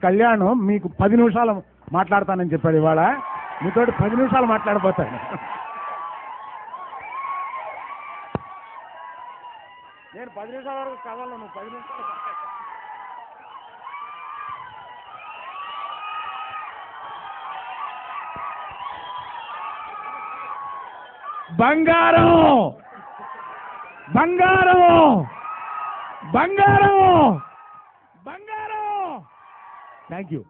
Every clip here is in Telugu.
కళ్యాణ్ మీకు 10 నిమిషాలు మాట్లాడతానని చెప్పాడు. ఇవాళ మీతోటి 10 నిమిషాలు మాట్లాడబోతాను. నేను 10 నిమిషాల వరకు కదలను, నువ్వు 10 నిమిషాలు. బంగారం బంగారం బంగారం బంగారం. Thank you.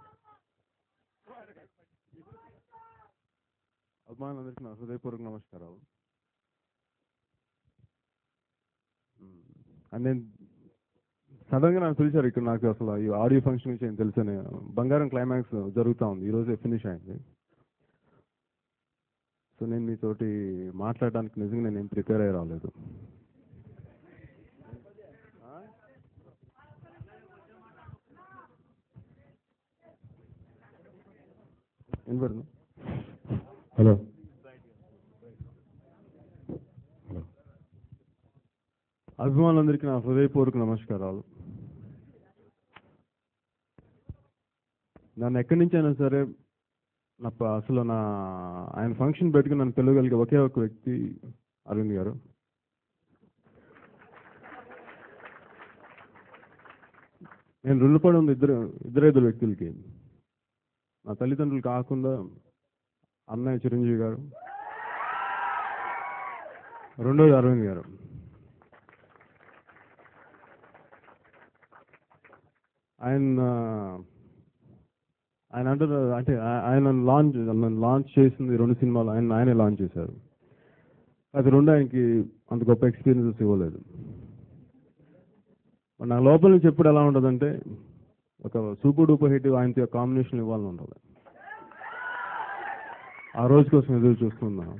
అభిమానులందరికీ నా హృదయపూర్వక నమస్కారాలు. నేను సడన్గా నాకు పిలిచారు ఇక్కడ. నాకు అసలు ఈ ఆడియో ఫంక్షన్ నుంచి ఏం తెలుసు. బంగారం క్లైమాక్స్ జరుగుతూ ఉంది, ఈరోజే ఫినిష్ అయింది. సో నేను మీతోటి మాట్లాడడానికి నిజంగా నేను ప్రిపేర్ అయ్యి రాలేదు. హలో అభిమానులందరికీ నా హృదయపూర్వక నమస్కారాలు. నన్ను ఎక్కడి నుంచి అయినా సరే అసలు ఆయన ఫంక్షన్ పెట్టుకుని నన్ను పిలవగలిగే ఒకే ఒక వ్యక్తి అరవింద్ గారు. నేను రుణపడి ఉంది ఇద్దరు వ్యక్తులకి. నా తల్లిదండ్రులు కాకుండా అన్నయ్య చిరంజీవి గారు, రెండోది అరవింద్ గారు. ఆయన అంటారు అంటే ఆయన లాంచ్ చేసింది 2 సినిమాలు ఆయనే లాంచ్ చేశారు. అది 2 ఆయనకి అంత గొప్ప ఎక్స్పీరియన్సెస్ ఇవ్వలేదు. నా లోపల నుంచి ఎప్పుడు ఎలా ఉంటుందంటే ఒక సూపర్ డూపర్ హిట్ ఆయనతో కాంబినేషన్ ఇవ్వాలని ఉంటుంది. ఆ రోజు కోసం ఎదురు చూస్తున్నాను.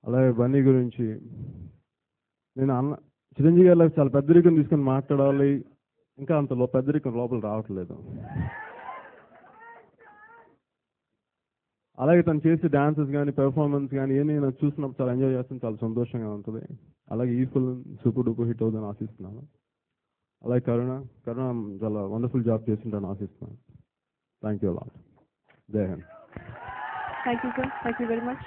అలాగే బన్నీ గురించి నేను చిరంజీవి గారిలో చాలా పెద్దరికం తీసుకొని మాట్లాడాలి, ఇంకా అంత పెద్దరికం లోపల రావట్లేదు. అలాగే తను చేసే డాన్సెస్ కానీ పెర్ఫార్మెన్స్ కానీ ఏమి నేను చూసినప్పుడు చాలా ఎంజాయ్ చేస్తాను, చాలా సంతోషంగా ఉంటుంది. అలాగే ఈ ఫిల్మ్ సూపర్ డూపర్ హిట్ అవుతుందని ఆశిస్తున్నాను. అలాగే కరుణ చాలా వండర్ఫుల్ జాబ్ చేస్తుంటాను ఆశిస్తున్నాను. Thank you a lot. జై Hind. Thank you, sir. Thank you very much.